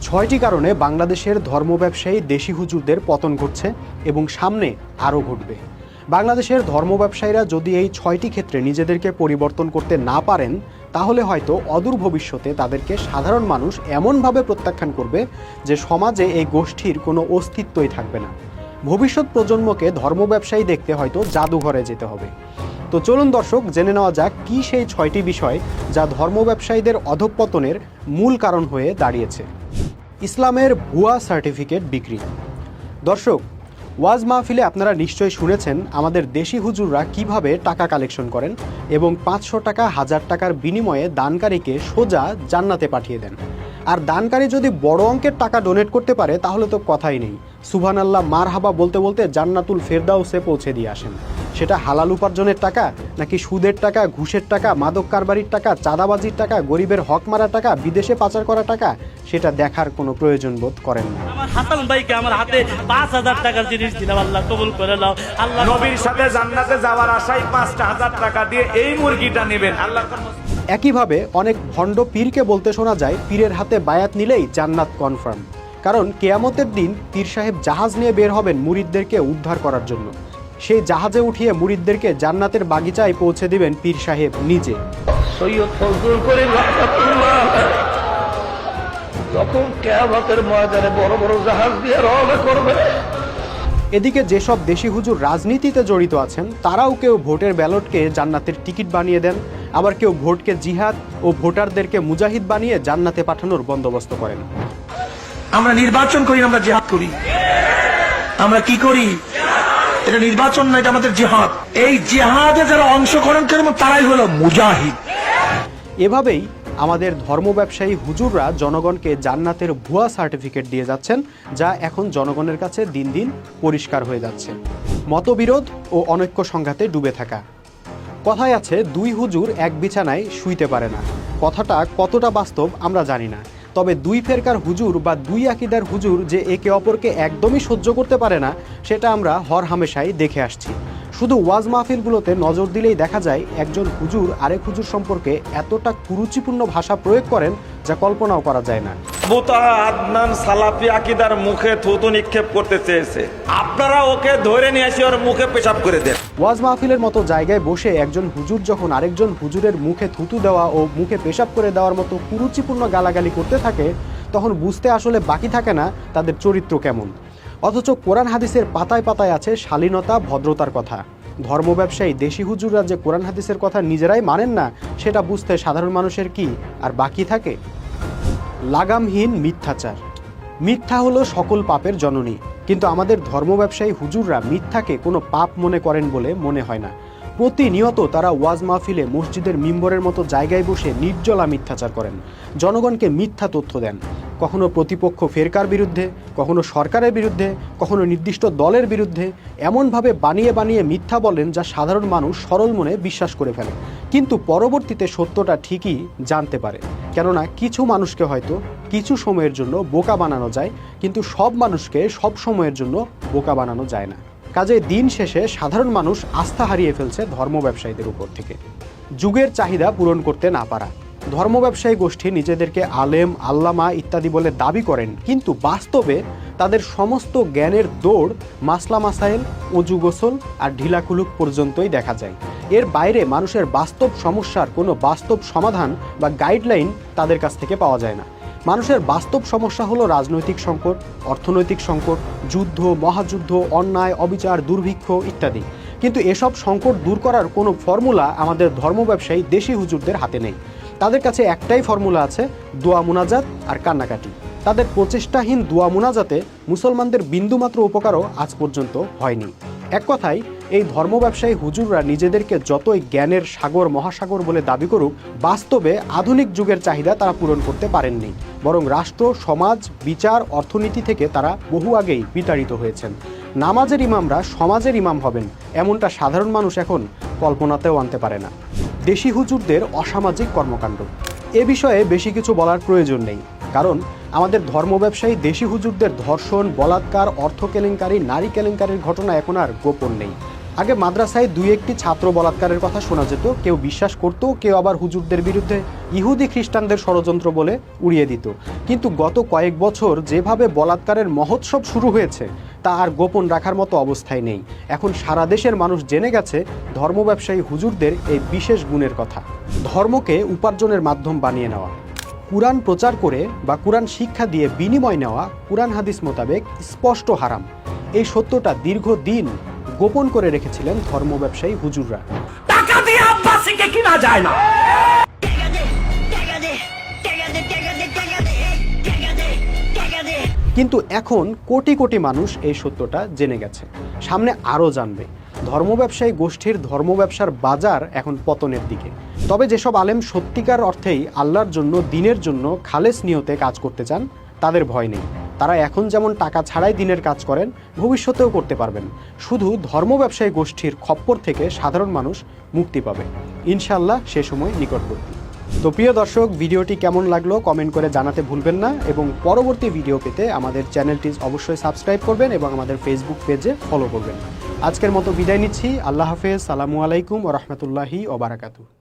ছয়টি কারণে বাংলাদেশের ধর্ম ব্যবসায়ী দেশি হুজুরদের পতন ঘটছে এবং সামনে আরও ঘটবে। বাংলাদেশের ধর্ম ব্যবসায়ীরা যদি এই ছয়টি ক্ষেত্রে নিজেদেরকে পরিবর্তন করতে না পারেন, তাহলে হয়তো অদূর ভবিষ্যতে তাদেরকে সাধারণ মানুষ এমনভাবে প্রত্যাখ্যান করবে যে সমাজে এই গোষ্ঠীর কোনো অস্তিত্বই থাকবে না। ভবিষ্যৎ প্রজন্মকে ধর্ম ব্যবসায়ী দেখতে হয়তো জাদুঘরে যেতে হবে। তো চলুন দর্শক, জেনে নেওয়া যাক কী সেই ছয়টি বিষয় যা ধর্ম ব্যবসায়ীদের অধঃপতনের মূল কারণ হয়ে দাঁড়িয়েছে। ইসলামের ভুয়া সার্টিফিকেট বিক্রি। দর্শক, ওয়াজ মাহফিলে আপনারা নিশ্চয়ই শুনেছেন আমাদের দেশি হুজুররা কিভাবে টাকা কালেকশন করেন এবং 500 টাকা 1000 টাকার বিনিময়ে দানকারীকে সোজা জান্নাতে পাঠিয়ে দেন। আর দানকারী যদি বড় অঙ্কের টাকা ডোনেট করতে পারে তাহলে তো কথাই নেই, সুবহানাল্লাহ মারহাবা বলতে বলতে জান্নাতুল ফেরদাউসে পৌঁছে দিয়ে আসেন। সেটা হালাল উপার্জনের টাকা নাকি সুদের টাকা, ঘুষের টাকা, মাদক কারবারির টাকা, চাঁদাবাজির টাকা, গরিবের হক মারা টাকা, বিদেশে পাচার করা টাকা, সেটা দেখার কোনো প্রয়োজন বোধ করেন না। আমার হাসান ভাইকে আমার হাতে 5000 টাকার জিনিস দিলাম, আল্লাহ কবুল করে নাও। আল্লাহ নবীর সাথে জান্নাতে যাওয়ার আশায় 5000 টাকা দিয়ে এই মুরগিটা নেবেন। আল্লাহ একইভাবে অনেক ভণ্ড পীরকে বলতে শোনা যায় পীরের হাতে বায়াত নিলেই জান্নাত কনফার্ম। কারণ কেয়ামতের দিন পীর সাহেব জাহাজ নিয়ে বের হবেন মুরিদদেরকে উদ্ধার করার জন্য। সেই জাহাজে উঠিয়ে মুরিদদেরকে জান্নাতের বাগিচায় পৌঁছে দিবেন পীর সাহেব নিজে। সৈয়দ ফজলুল করিম রাহমাতুল্লাহ যখন কিয়ামতের ময়দানে বড় বড় জাহাজ দিয়ে রওনা করবে। এদিকে যেসব দেশি হুজুর রাজনীতিতে জড়িত আছেন তারাও কেউ ভোটের ব্যালটকে জান্নাতের টিকিট বানিয়ে দেন, আবার কেউ ভোটকে জিহাদ ও ভোটারদেরকে মুজাহিদ বানিয়ে জান্নাতে পাঠানোর বন্দোবস্ত করেন। আমরা নির্বাচন করি, আমরা জিহাদ করি। আমরা কি করি? এটা নির্বাচন না, এটা আমাদের জিহাদ। এই জিহাদে যারা অংশগ্রহণ করবে তারাই হলো মুজাহিদ। এভাবেই আমাদের ধর্ম ব্যবসায়ী হুজুররা জনগণকে জান্নাতের ভুয়া সার্টিফিকেট দিয়ে যাচ্ছেন, যা এখন জনগণের কাছে দিন দিন পরিষ্কার হয়ে যাচ্ছে। মতবিরোধ ও অনৈক্য সংঘাতে ডুবে থাকা। কথায় আছে, দুই হুজুর এক বিছানায় শুইতে পারে না। কথাটা কতটা বাস্তব আমরা জানি না, তবে দুই ফেরকার হুজুর বা দুই আকীদার হুজুর যে একে অপরকে একদমই সহ্য করতে পারে না, সেটা আমরা হর হামেশাই দেখে আসছি। শুধু ওয়াজ মাহফিলগুলোতে নজর দিলেই দেখা যায় একজন হুজুর আরেক হুজুর সম্পর্কে এতটা কুরুচিপূর্ণ ভাষা প্রয়োগ করেন যা কল্পনাও করা যায় না। মুতাহা আদনান সালাফি আকীদার মুখে থুতু নিক্ষেপ করতে চেয়েছে, আপনারা ওকে ধরে নিয়ে এসে ওর মুখে পেশাব করে দেন। ওয়াজ মাহফিলের মতো জায়গায় বসে একজন হুজুর যখন আরেকজন হুজুরের মুখে থুতু দেওয়া ও মুখে পেশাব করে দেওয়ার মতো কুরুচিপূর্ণ গালাগালি করতে থাকে, তখন বুঝতে আসলে বাকি থাকে না তাদের চরিত্র কেমন। অথচ কোরআন হাদিসের পাতায় পাতায় আছে শালীনতা, ভদ্রতার কথা। ধর্ম ব্যবসায়ী দেশি হুজুররা যে কোরআন হাদিসের কথা নিজেরাই মানেন না, সেটা বুঝতে সাধারণ মানুষের কি আর বাকি থাকে? লাগামহীন মিথ্যাচার। মিথ্যা হলো সকল পাপের জননী, কিন্তু আমাদের ধর্ম ব্যবসায়ী হুজুররা মিথ্যাকে কোনো পাপ মনে করেন বলে মনে হয় না। প্রতিনিয়ত তারা ওয়াজ মাহফিলে মসজিদের মিম্বরের মতো জায়গায় বসে নির্জলা মিথ্যাচার করেন, জনগণকে মিথ্যা তথ্য দেন। কখনো প্রতিপক্ষ ফেরকার বিরুদ্ধে, কখনো সরকারের বিরুদ্ধে, কখনো নির্দিষ্ট দলের বিরুদ্ধে এমনভাবে বানিয়ে বানিয়ে মিথ্যা বলেন যা সাধারণ মানুষ সরল মনে বিশ্বাস করে ফেলে, কিন্তু পরবর্তীতে সত্যটা ঠিকই জানতে পারে। কেননা কিছু মানুষকে হয়তো কিছু সময়ের জন্য বোকা বানানো যায়, কিন্তু সব মানুষকে সব সময়ের জন্য বোকা বানানো যায় না। কাজে দিন শেষে সাধারণ মানুষ আস্থা হারিয়ে ফেলছে ধর্ম ব্যবসায়ীদের উপর থেকে। যুগের চাহিদা পূরণ করতে না পারা। ধর্ম ব্যবসায়ী গোষ্ঠী নিজেদেরকে আলেম, আল্লামা ইত্যাদি বলে দাবি করেন, কিন্তু বাস্তবে তাদের সমস্ত জ্ঞানের দৌড় মাসলা মাসাইল, অজু গোসল আর ঢিলাকুলুক পর্যন্তই দেখা যায়। এর বাইরে মানুষের বাস্তব সমস্যার কোনো বাস্তব সমাধান বা গাইডলাইন তাদের কাছ থেকে পাওয়া যায় না। মানুষের বাস্তব সমস্যা হলো রাজনৈতিক সংকট, অর্থনৈতিক সংকট, যুদ্ধ, মহাযুদ্ধ, অন্যায়, অবিচার, দুর্ভিক্ষ ইত্যাদি। কিন্তু এসব সংকট দূর করার কোনো ফর্মুলা আমাদের ধর্ম ব্যবসায়ী দেশি হুজুরদের হাতে নেই। তাদের কাছে একটাই ফর্মুলা আছে, দোয়া মুনাজাত আর কান্নাকাটি। তাদের প্রচেষ্টাহীন দোয়া মুনাজাতে মুসলমানদের বিন্দুমাত্র উপকারও আজ পর্যন্ত হয়নি। এক কথায়, এই ধর্ম ব্যবসায়ী হুজুররা নিজেদেরকে যতই জ্ঞানের সাগর, মহাসাগর বলে দাবি করুক, বাস্তবে আধুনিক যুগের চাহিদা তারা পূরণ করতে পারেননি। বরং রাষ্ট্র, সমাজ, বিচার, অর্থনীতি থেকে তারা বহু আগেই বিতাড়িত হয়েছেন। নামাজের ইমামরা সমাজের ইমাম হবেন, এমনটা সাধারণ মানুষ এখন কল্পনাতেও আনতে পারে না। দেশি হুজুরদের অসামাজিক কর্মকাণ্ড। এ বিষয়ে বেশি কিছু বলার প্রয়োজন নেই, কারণ আমাদের ধর্ম ব্যবসায়ী দেশি হুজুরদের ধর্ষণ, বলাৎকার, অর্থ কেলেঙ্কারি, নারী কেলেঙ্কারির ঘটনা এখন আর গোপন নেই। আগে মাদ্রাসায় দুই একটি ছাত্র বলাৎকারের কথা শোনা যেত, কেউ বিশ্বাস করত, কেউ আবার হুজুরদের বিরুদ্ধে ইহুদি খ্রিস্টানদের ষড়যন্ত্র বলে উড়িয়ে দিত। কিন্তু গত কয়েক বছর যেভাবে বলাৎকারের মহোৎসব শুরু হয়েছে তা আর গোপন রাখার মতো অবস্থায় নেই। এখন সারা দেশের মানুষ জেনে গেছে ধর্ম ব্যবসায়ী হুজুরদের এই বিশেষ গুণের কথা। ধর্মকে উপার্জনের মাধ্যম বানিয়ে নেওয়া, কুরআন প্রচার করে বা কুরআন শিক্ষা দিয়ে বিনিময় নেওয়া কুরআন হাদিস মোতাবেক স্পষ্ট হারাম। এই সত্যটা দীর্ঘদিন গোপন করে রেখেছিলেন ধর্ম ব্যবসায়ী হুজুররা। টাকা দিয়ে আব্বাসীকে কিনা যায় না। কিন্তু এখন কোটি কোটি মানুষ এই সত্যটা জেনে গেছে, সামনে আরও জানবে। ধর্ম ব্যবসায়ী গোষ্ঠীর ধর্ম ব্যবসার বাজার এখন পতনের দিকে। তবে যেসব আলেম সত্যিকার অর্থেই আল্লাহর জন্য, দিনের জন্য খালেস নিয়তে কাজ করতে চান, তাদের ভয় নেই। তারা এখন যেমন টাকা ছাড়াই দিনের কাজ করেন, ভবিষ্যতেও করতে পারবেন। শুধু ধর্ম ব্যবসায়ী গোষ্ঠীর খপ্পর থেকে সাধারণ মানুষ মুক্তি পাবে, ইনশাআল্লাহ সে সময় নিকটবর্তী। তো প্রিয় দর্শক, ভিডিওটি কেমন লাগলো কমেন্ট করে জানাতে ভুলবেন না, এবং পরবর্তী ভিডিও পেতে আমাদের চ্যানেলটি অবশ্যই সাবস্ক্রাইব করবেন এবং আমাদের ফেসবুক পেজে ফলো করবেন। আজকের মতো বিদায় নিচ্ছি। আল্লাহ হাফেজ। সালামু আলাইকুম ওয়া রাহমাতুল্লাহি ওয়া বারাকাতুহু।